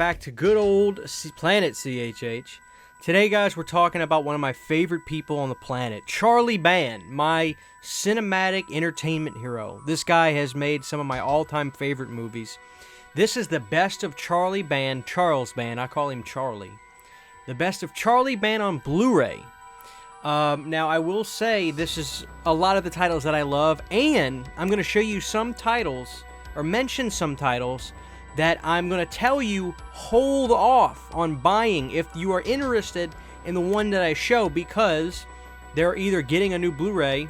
back to good old Planet CHH. Today, guys, we're talking about one of my favorite people on the planet, Charlie Band, my cinematic entertainment hero. This guy has made some of my all-time favorite movies. This is the best of Charlie Band, Charles Band, I call him Charlie. The best of Charlie Band on Blu-ray. Now, I will say this is a lot of the titles that I love, and I'm going to show you some titles, or mention some titles, that I'm going to tell you hold off on buying if you are interested in the one that I show, because they're either getting a new Blu-ray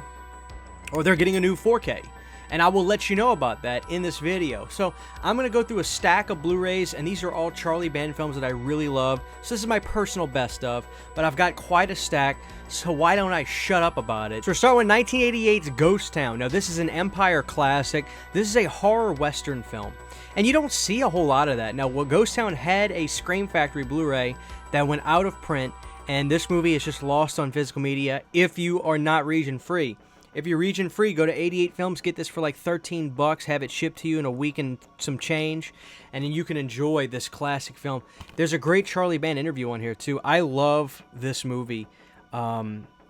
or they're getting a new 4K. And I will let you know about that in this video. So I'm going to go through a stack of Blu-rays, and these are all Charlie Band films that I really love. So this is my personal best of, but I've got quite a stack, so why don't I shut up about it? So we're starting with 1988's Ghost Town. Now this is an Empire classic. This is a horror western film. And you don't see a whole lot of that. Now, Ghost Town had a Scream Factory Blu-ray that went out of print, and this movie is just lost on physical media if you are not region-free. If you're region-free, go to 88 Films, get this for like 13 bucks, have it shipped to you in a week and some change, and then you can enjoy this classic film. There's a great Charlie Band interview on here, too. I love this movie.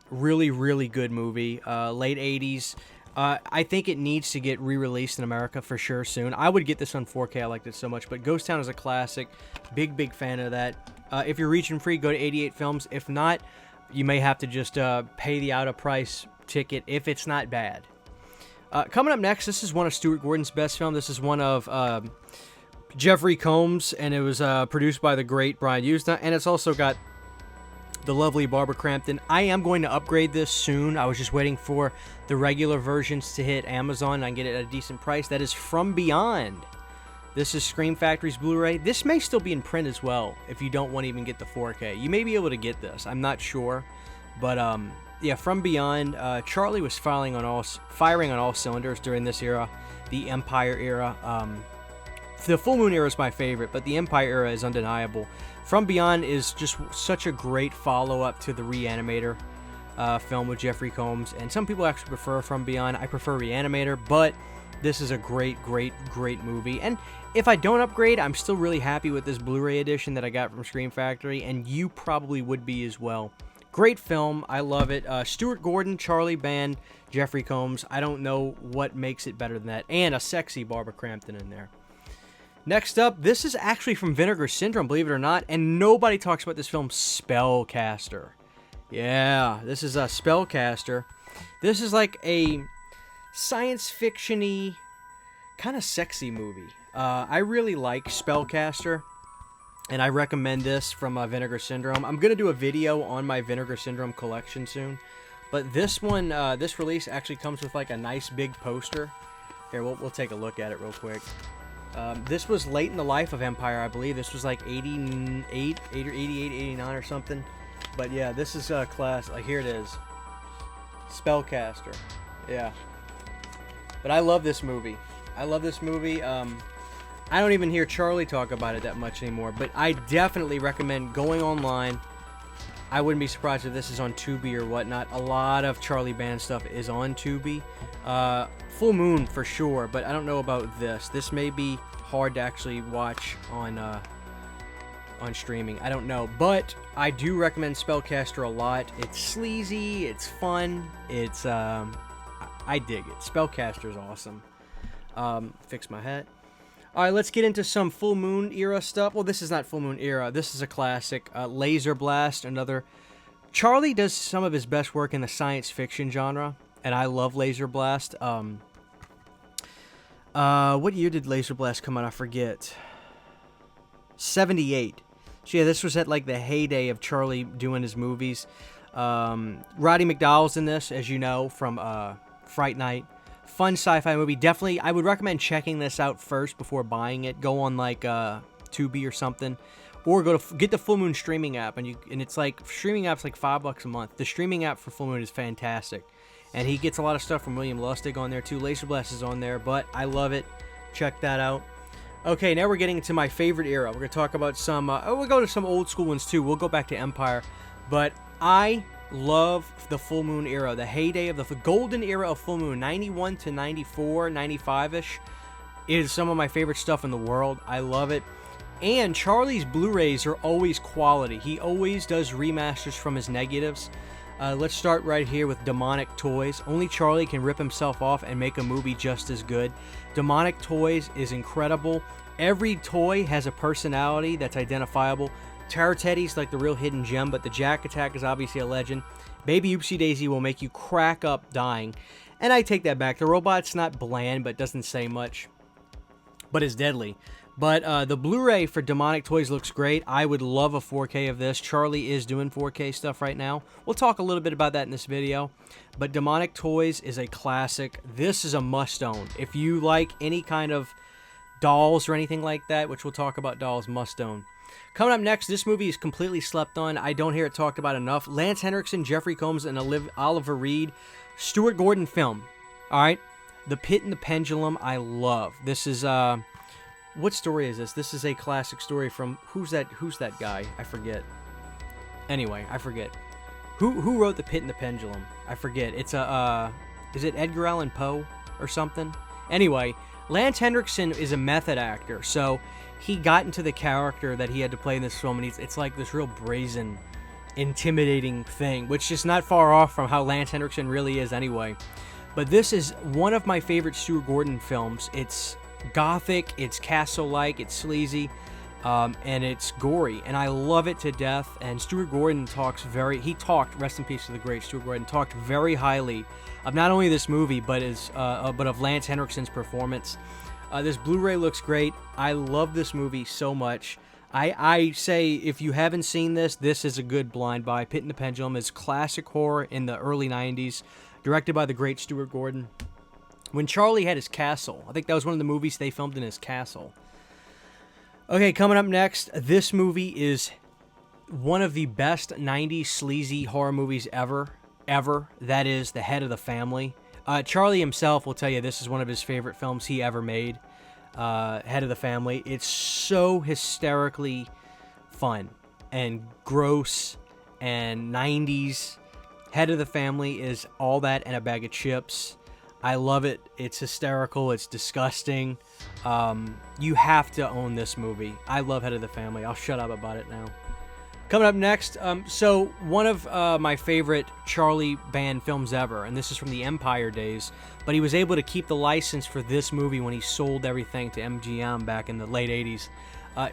Really, really good movie. Late 80s. I think it needs to get re-released in America for sure soon. I would get this on 4K. I liked it so much. But Ghost Town is a classic. Big fan of that. If you're region-free, go to 88 Films. If not, you may have to just pay the out-of-price ticket if it's not bad. Coming up next, this is one of Stuart Gordon's best films. This is one of Jeffrey Combs, and it was produced by the great Brian Usna, and it's also got the lovely Barbara Crampton. I am going to upgrade this soon. I was just waiting for the regular versions to hit Amazon and I can get it at a decent price. That is From Beyond. This is Scream Factory's Blu-ray. This may still be in print as well if you don't want to even get the 4K. You may be able to get this. I'm not sure. But yeah, From Beyond. Charlie was firing on all cylinders during this era, the Empire era. The Full Moon era is my favorite, but the Empire era is undeniable. From Beyond is just such a great follow-up to the Reanimator film with Jeffrey Combs, and some people actually prefer From Beyond. I prefer Reanimator, but this is a great movie. And if I don't upgrade, I'm still really happy with this Blu-ray edition that I got from Scream Factory, and you probably would be as well. Great film. I love it. Stuart Gordon, Charlie Band, Jeffrey Combs. I don't know what makes it better than that. And a sexy Barbara Crampton in there. Next up, this is actually from Vinegar Syndrome, believe it or not, and nobody talks about this film, Spellcaster. Yeah, this is a Spellcaster. This is like a science fiction-y, kind of sexy movie. I really like Spellcaster, and I recommend this from Vinegar Syndrome. I'm going to do a video on my Vinegar Syndrome collection soon, but this one, this release actually comes with like a nice big poster. Here, we'll take a look at it real quick. This was late in the life of Empire, I believe. This was like 88 or 89 or something. But yeah, this is a class. Here it is. Spellcaster. Yeah. But I love this movie. I don't even hear Charlie talk about it that much anymore. But I definitely recommend going online. I wouldn't be surprised if this is on Tubi or whatnot. A lot of Charlie Band stuff is on Tubi. Full Moon for sure, but I don't know about this. This may be hard to actually watch on streaming. I don't know, but I do recommend Spellcaster a lot. It's sleazy, it's fun, it's I dig it. Spellcaster is awesome. Fix my hat. All right, let's get into some Full Moon era stuff. Well, this is not Full Moon era. This is a classic. Laser Blast, another. Charlie does some of his best work in the science fiction genre, and I love Laser Blast. What year did Laser Blast come out? I forget. 78. So yeah, this was at like the heyday of Charlie doing his movies. Roddy McDowall's in this, as you know, from Fright Night. Fun sci-fi movie. Definitely, I would recommend checking this out first before buying it. Go on like Tubi or something, or go to get the Full Moon streaming app, and it's like streaming app's like $5 a month. The streaming app for Full Moon is fantastic. And he gets a lot of stuff from William Lustig on there too. Laser Blast is on there, but I love it. Check that out. Okay, now we're getting into my favorite era. We're going to talk about some, we'll go to some old school ones too. We'll go back to Empire. But I love the Full Moon era, the heyday of the golden era of Full Moon, 91 to 94, 95-ish. It is some of my favorite stuff in the world. I love it. And Charlie's Blu-rays are always quality. He always does remasters from his negatives. Let's start right here with Demonic Toys. Only Charlie can rip himself off and make a movie just as good. Demonic Toys is incredible. Every toy has a personality that's identifiable. Terror Teddy's like the real hidden gem, but the Jack Attack is obviously a legend. Baby Oopsie Daisy will make you crack up dying. And I take that back. The robot's not bland, but doesn't say much, but is deadly. But the Blu-ray for Demonic Toys looks great. I would love a 4K of this. Charlie is doing 4K stuff right now. We'll talk a little bit about that in this video. But Demonic Toys is a classic. This is a must-own. If you like any kind of dolls or anything like that, which we'll talk about dolls, must-own. Coming up next, this movie is completely slept on. I don't hear it talked about enough. Lance Henriksen, Jeffrey Combs, and Oliver Reed. Stuart Gordon film. All right? The Pit and the Pendulum, I love. This is... what story is this? This is a classic story from... Who's that guy? I forget. Anyway, I forget. Who wrote The Pit and the Pendulum? I forget. It's a... is it Edgar Allan Poe or something? Anyway, Lance Henriksen is a method actor, so he got into the character that he had to play in this film, and it's like this real brazen, intimidating thing, which is not far off from how Lance Henriksen really is anyway. But this is one of my favorite Stuart Gordon films. It's gothic, it's castle-like, it's sleazy, and it's gory, and I love it to death. And Stuart Gordon rest in peace to the great Stuart Gordon, talked very highly of not only this movie, but of Lance Henriksen's performance. This Blu-ray looks great. I love this movie so much. I say, if you haven't seen this, this is a good blind buy. Pit and the Pendulum is classic horror in the early 90s, directed by the great Stuart Gordon. When Charlie had his castle. I think that was one of the movies they filmed in his castle. Okay, coming up next, this movie is one of the best 90s sleazy horror movies ever. That is The Head of the Family. Charlie himself will tell you this is one of his favorite films he ever made. Head of the Family. It's so hysterically fun and gross and 90s. Head of the Family is all that and a bag of chips. I love it. It's hysterical. It's disgusting. You have to own this movie. I love Head of the Family. I'll shut up about it now. Coming up next, so one of my favorite Charlie Band films ever, and this is from the Empire days, but he was able to keep the license for this movie when he sold everything to MGM back in the late 80s,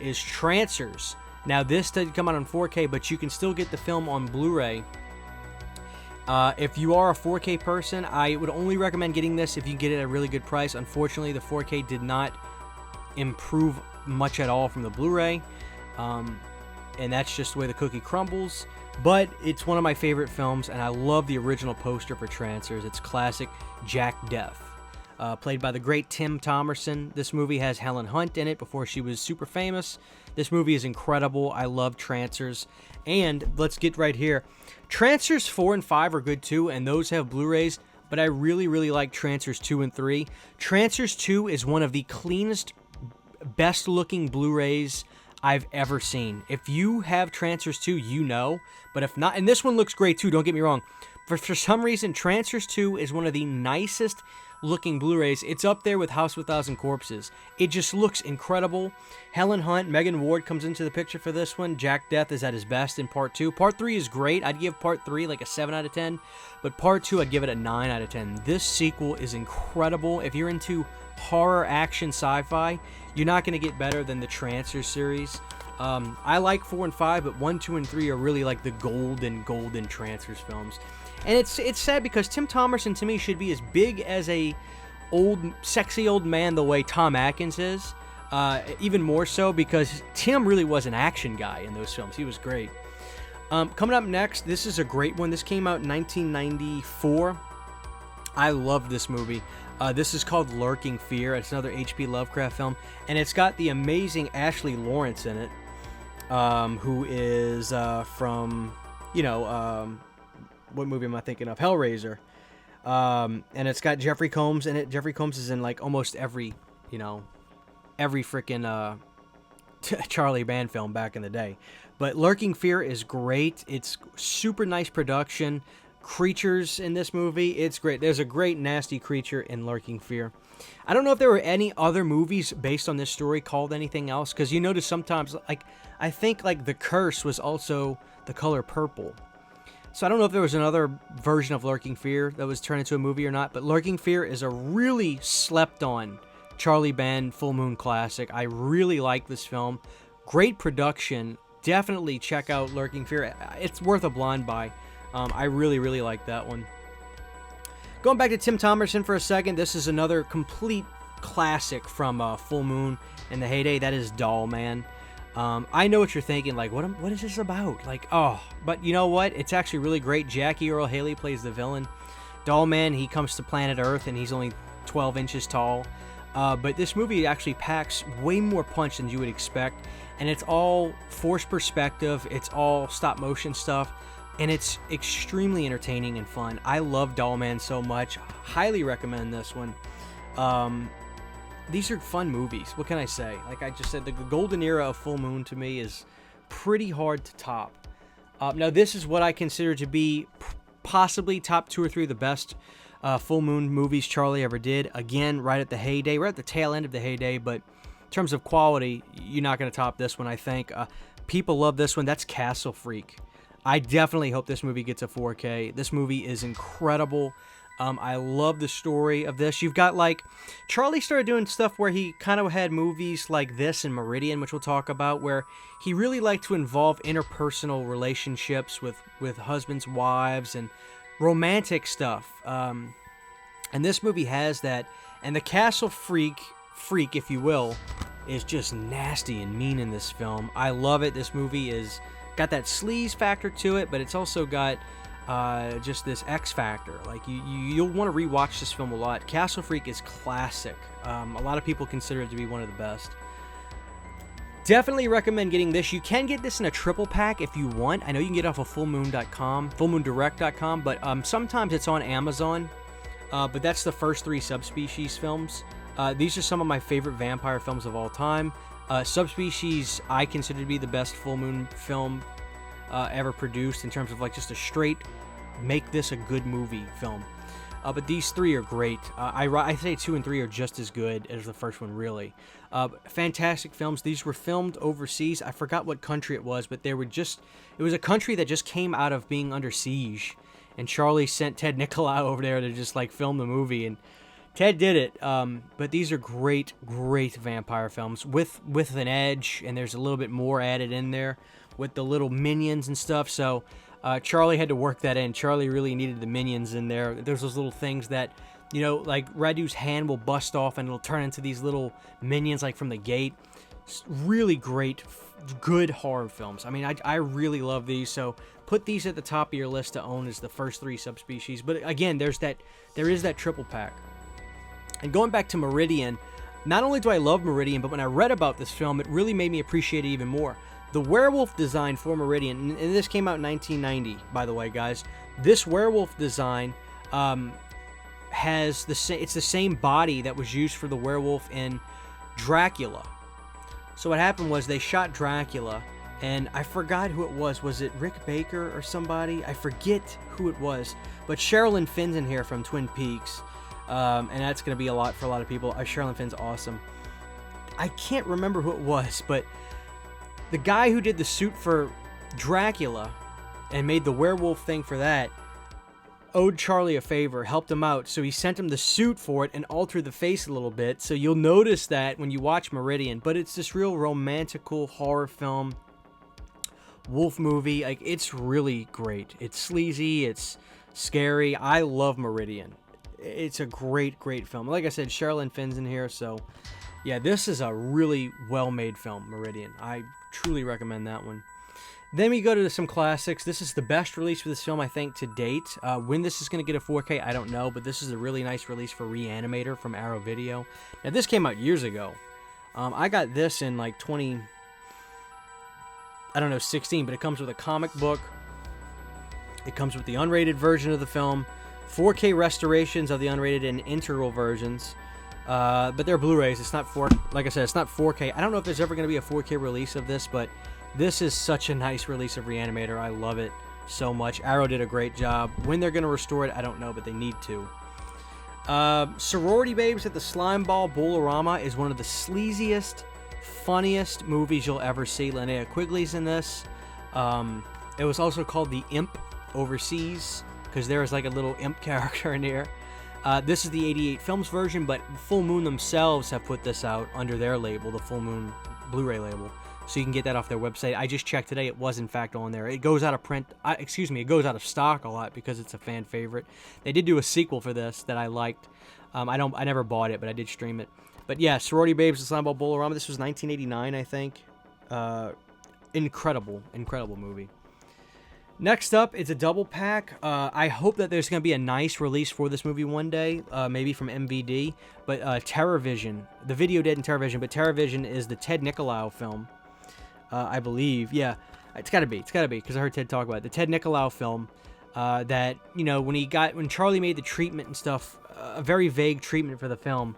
is Trancers. Now, this didn't come out on 4K, but you can still get the film on Blu-ray. If you are a 4K person, I would only recommend getting this if you get it at a really good price. Unfortunately, the 4K did not improve much at all from the Blu-ray, and that's just the way the cookie crumbles. But it's one of my favorite films, and I love the original poster for Trancers. It's classic Jack Death, played by the great Tim Thomerson. This movie has Helen Hunt in it before she was super famous. This movie is incredible. I love Trancers. And let's get right here. Trancers 4 and 5 are good too, and those have Blu-rays, but I really, really like Trancers 2 and 3. Trancers 2 is one of the cleanest, best-looking Blu-rays I've ever seen. If you have Trancers 2, you know, but if not, and this one looks great too, don't get me wrong. For some reason, Trancers 2 is one of the nicest looking Blu-rays. It's up there with House of a Thousand Corpses. It just looks incredible. Helen Hunt, Megan Ward comes into the picture for this one. Jack Death is at his best in Part 2. Part 3 is great. I'd give Part 3 like a 7 out of 10, but Part 2 I'd give it a 9 out of 10. This sequel is incredible. If you're into horror, action, sci-fi, you're not going to get better than the Trancers series. I like 4 and 5, but 1, 2, and 3 are really like the golden Trancers films. And it's sad because Tim Thomerson to me should be as big as a sexy old man the way Tom Atkins is. Even more so because Tim really was an action guy in those films. He was great. Coming up next, this is a great one. This came out in 1994. I love this movie. This is called Lurking Fear. It's another H.P. Lovecraft film, and it's got the amazing Ashley Lawrence in it, who is from, what movie am I thinking of? Hellraiser. And it's got Jeffrey Combs in it. Jeffrey Combs is in like almost every freaking Charlie Band film back in the day. But Lurking Fear is great. It's super nice production. creatures in this movie. It's great. There's a great nasty creature in Lurking Fear. I don't know if there were any other movies based on this story called anything else, because you notice sometimes, like, I think, like, The Curse was also the color purple. So I don't know if there was another version of Lurking Fear that was turned into a movie or not, but Lurking Fear is a really slept-on Charlie Band Full Moon classic. I really like this film. Great production. Definitely check out Lurking Fear. It's worth a blind buy. I really, really like that one. Going back to Tim Thomerson for a second, this is another complete classic from Full Moon in the heyday. That is Doll Man. I know what you're thinking, like, what is this about? Like, oh, but you know what? It's actually really great. Jackie Earle Haley plays the villain. Doll Man, he comes to planet Earth, and he's only 12 inches tall. But this movie actually packs way more punch than you would expect, and it's all forced perspective. It's all stop motion stuff. And it's extremely entertaining and fun. I love Doll Man so much. Highly recommend this one. These are fun movies. What can I say? Like I just said, the golden era of Full Moon to me is pretty hard to top. Now, this is what I consider to be possibly top 2 or 3 of the best Full Moon movies Charlie ever did. Again, right at the heyday. We're at the tail end of the heyday, but in terms of quality, you're not going to top this one, I think. People love this one. That's Castle Freak. I definitely hope this movie gets a 4K. This movie is incredible. I love the story of this. You've got, like, Charlie started doing stuff where he kind of had movies like this and Meridian, which we'll talk about, where he really liked to involve interpersonal relationships with husbands, wives, and romantic stuff. And this movie has that. And the Castle Freak, if you will, is just nasty and mean in this film. I love it. This movie is got that sleaze factor to it, but it's also got just this X factor. Like you'll want to rewatch this film a lot. Castle Freak is classic. A lot of people consider it to be one of the best. Definitely recommend getting this. You can get this in a triple pack if you want. I know you can get it off of fullmoon.com, fullmoondirect.com, but sometimes it's on Amazon. But that's the first 3 Subspecies films. These are some of my favorite vampire films of all time. Subspecies, I consider to be the best Full Moon film ever produced in terms of, like, just a straight make this a good movie film. But these 3 are great. I say 2 and 3 are just as good as the first one, really. Fantastic films. These were filmed overseas. I forgot what country it was, but it was a country that just came out of being under siege, and Charlie sent Ted Nicolau over there to just, like, film the movie, and Ted did it. But these are great, great vampire films with an edge, and there's a little bit more added in there with the little minions and stuff. So Charlie had to work that in. Charlie really needed the minions in there. There's those little things that, you know, like Radu's hand will bust off and it'll turn into these little minions, like from the gate. It's really great, good horror films. I mean, I really love these. So put these at the top of your list to own as the first 3 Subspecies. But again, there is that triple pack. And going back to Meridian, not only do I love Meridian, but when I read about this film, it really made me appreciate it even more. The werewolf design for Meridian, and this came out in 1990, by the way, guys. This werewolf design has it's the same body that was used for the werewolf in Dracula. So what happened was they shot Dracula, and I forgot who it was. Was it Rick Baker or somebody? I forget who it was. But Sherilyn Fenn's in here from Twin Peaks. And that's going to be a lot for a lot of people. Sherilyn Fenn's awesome. I can't remember who it was, but the guy who did the suit for Dracula and made the werewolf thing for that owed Charlie a favor, helped him out, so he sent him the suit for it and altered the face a little bit. So you'll notice that when you watch Meridian, but it's this real romantical horror film, wolf movie. Like, it's really great. It's sleazy, it's scary. I love Meridian. It's a great, great film. Like I said, Sherilyn Fenn's in here, so yeah, this is a really well-made film, Meridian. I truly recommend that one. Then we go to some classics. This is the best release for this film, I think, to date. When this is going to get a 4K, I don't know, but this is a really nice release for Reanimator from Arrow Video. Now, this came out years ago. I got this in, like, 16, but it comes with a comic book. It comes with the unrated version of the film, 4K restorations of the unrated and integral versions, but they're Blu-rays. It's not like I said, it's not 4K. I don't know if there's ever going to be a 4K release of this, but this is such a nice release of Reanimator. I love it. so much. Arrow did a great job. When they're going to restore it, I don't know, but they need to. Sorority Babes at the Slime Ball Bowl-O-Rama is one of the sleaziest, funniest movies you'll ever see. Linnea Quigley's in this. It was also called The Imp overseas, because there is like a little imp character in here. This is the 88 Films version, but Full Moon themselves have put this out under their label, the Full Moon Blu-ray label. So you can get that off their website. I just checked today; it was in fact on there. It goes out of print. It goes out of stock a lot because it's a fan favorite. They did do a sequel for this that I liked. I never bought it, but I did stream it. But yeah, Sorority Babes, the Slime Ball Bowl-O-Rama. This was 1989, I think. Incredible movie. Next up, it's a double pack. I hope that there's going to be a nice release for this movie one day, maybe from MVD. But TerrorVision, the video dead in TerrorVision, but TerrorVision is the Ted Nicolau film. I believe, yeah, it's got to be, because I heard Ted talk about it. The Ted Nicolau film that, you know, when Charlie made the treatment and stuff, a very vague treatment for the film,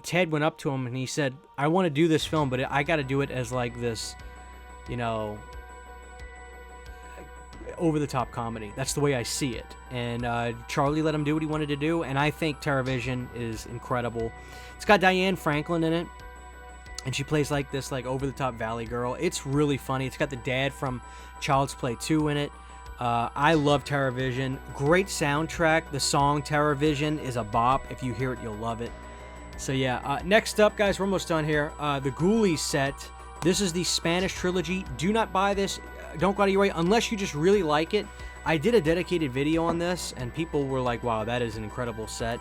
Ted went up to him and he said, I want to do this film, but I got to do it as like this, you know, over-the-top comedy. That's the way I see it. And Charlie let him do what he wanted to do, and I think TerrorVision is incredible. It's got Diane Franklin in it. And she plays like this, like, over-the-top valley girl. It's really funny. It's got the dad from Child's Play 2 in it. I love TerrorVision. Great soundtrack. The song TerrorVision is a bop. If you hear it, you'll love it. So, yeah. Next up, guys, we're almost done here. The Ghoulies set. This is the Spanish trilogy. Do not buy this. Don't go out of your way unless you just really like it. I did a dedicated video on this, and people were like, wow, that is an incredible set.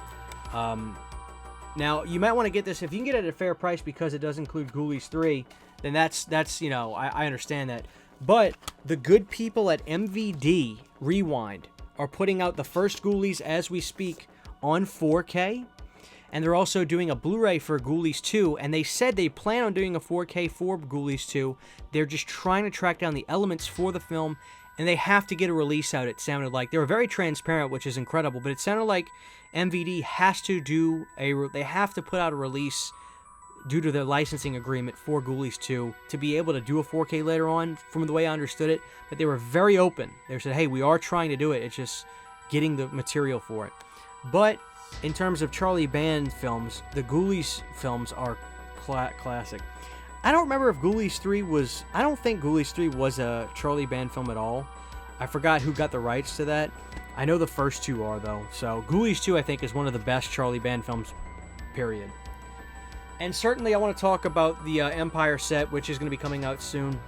Now, you might want to get this, if you can get it at a fair price because it does include Ghoulies 3, then that's you know, I understand that. But the good people at MVD Rewind are putting out the first Ghoulies as we speak on 4K. And they're also doing a Blu-ray for Ghoulies 2, and they said they plan on doing a 4K for Ghoulies 2. They're just trying to track down the elements for the film, and they have to get a release out, it sounded like. They were very transparent, which is incredible, but it sounded like MVD has to they have to put out a release due to their licensing agreement for Ghoulies 2 to be able to do a 4K later on, from the way I understood it. But they were very open. They said, hey, we are trying to do it. It's just getting the material for it. But in terms of Charlie Band films, the Ghoulies films are classic. I don't remember if Ghoulies 3 was... I don't think Ghoulies 3 was a Charlie Band film at all. I forgot who got the rights to that. I know the first two are, though. So, Ghoulies 2, I think, is one of the best Charlie Band films, period. And certainly, I want to talk about the Empire set, which is going to be coming out soon.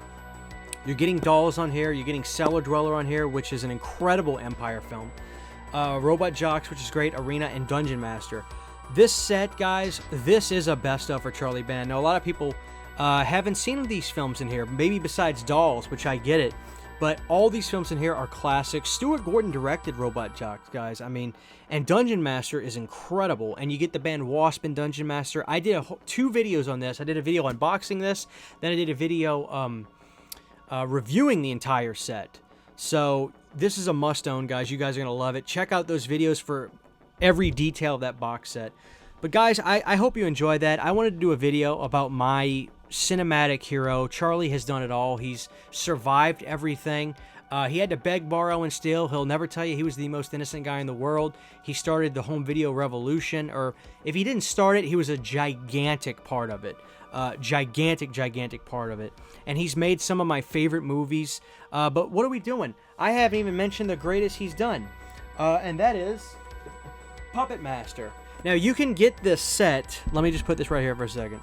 You're getting Dolls on here. You're getting Cellar Dweller on here, which is an incredible Empire film. Robot Jocks, which is great. Arena, and Dungeon Master. This set, guys, this is a best of for Charlie Band. Now, a lot of people haven't seen these films in here, maybe besides Dolls, which I get it. But all these films in here are classics. Stuart Gordon directed Robot Jocks, guys. I mean, and Dungeon Master is incredible. And you get the band Wasp in Dungeon Master. I did two videos on this. I did a video unboxing this. Then I did a video reviewing the entire set. So this is a must-own, guys. You guys are going to love it. Check out those videos for every detail of that box set. But, guys, I hope you enjoyed that. I wanted to do a video about my cinematic hero. Charlie has done it all. He's survived everything. He had to beg, borrow, and steal. He'll never tell you he was the most innocent guy in the world. He started the home video revolution, or if he didn't start it, he was a gigantic part of it. Gigantic part of it. And he's made some of my favorite movies. But what are we doing? I haven't even mentioned the greatest he's done. And that is Puppet Master. Now, you can get this set. Let me just put this right here for a second.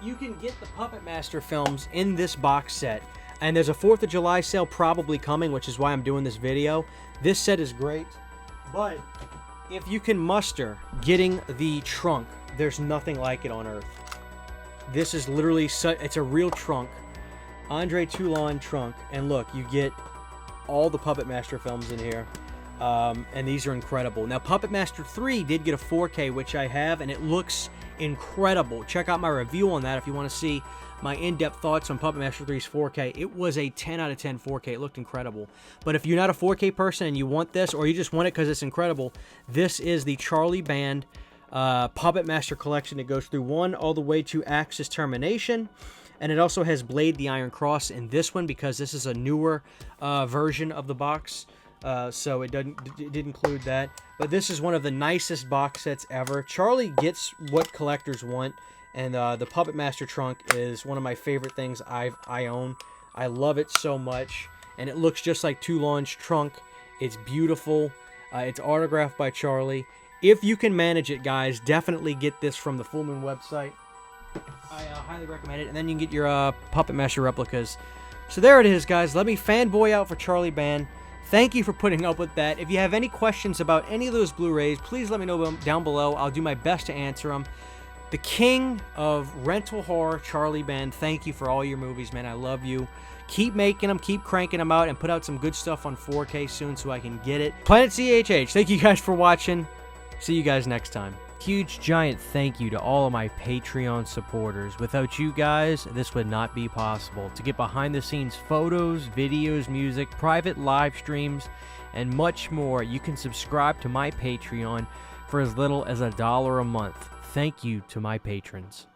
You can get the Puppet Master films in this box set. And there's a 4th of July sale probably coming, which is why I'm doing this video. This set is great. But if you can muster getting the trunk, there's nothing like it on Earth. This is literally it's a real trunk. Andre Toulon trunk. And look, you get all the Puppet Master films in here. And these are incredible. Now, Puppet Master 3 did get a 4K, which I have, and it looks incredible. Check out my review on that if you want to see my in-depth thoughts on Puppet Master 3's 4K. It was a 10 out of 10 4K. It looked incredible. But if you're not a 4K person and you want this, or you just want it because it's incredible, this is the Charlie Band Puppet Master collection. It goes through 1 all the way to Axis Termination. And it also has Blade the Iron Cross in this one because this is a newer version of the box. So it did include that. But this is one of the nicest box sets ever. Charlie gets what collectors want. And the Puppet Master trunk is one of my favorite things I own. I love it so much. And it looks just like Toulon's trunk. It's beautiful. It's autographed by Charlie. If you can manage it, guys, definitely get this from the Full Moon website. I highly recommend it. And then you can get your Puppet Master replicas. So there it is, guys. Let me fanboy out for Charlie Band. Thank you for putting up with that. If you have any questions about any of those Blu-rays, please let me know down below. I'll do my best to answer them. The king of rental horror, Charlie Band, thank you for all your movies, man. I love you. Keep making them, keep cranking them out, and put out some good stuff on 4K soon so I can get it. Planet CHH, thank you guys for watching. See you guys next time. Huge, giant thank you to all of my Patreon supporters. Without you guys, this would not be possible. To get behind-the-scenes photos, videos, music, private live streams, and much more, you can subscribe to my Patreon for as little as $1 a month. Thank you to my patrons.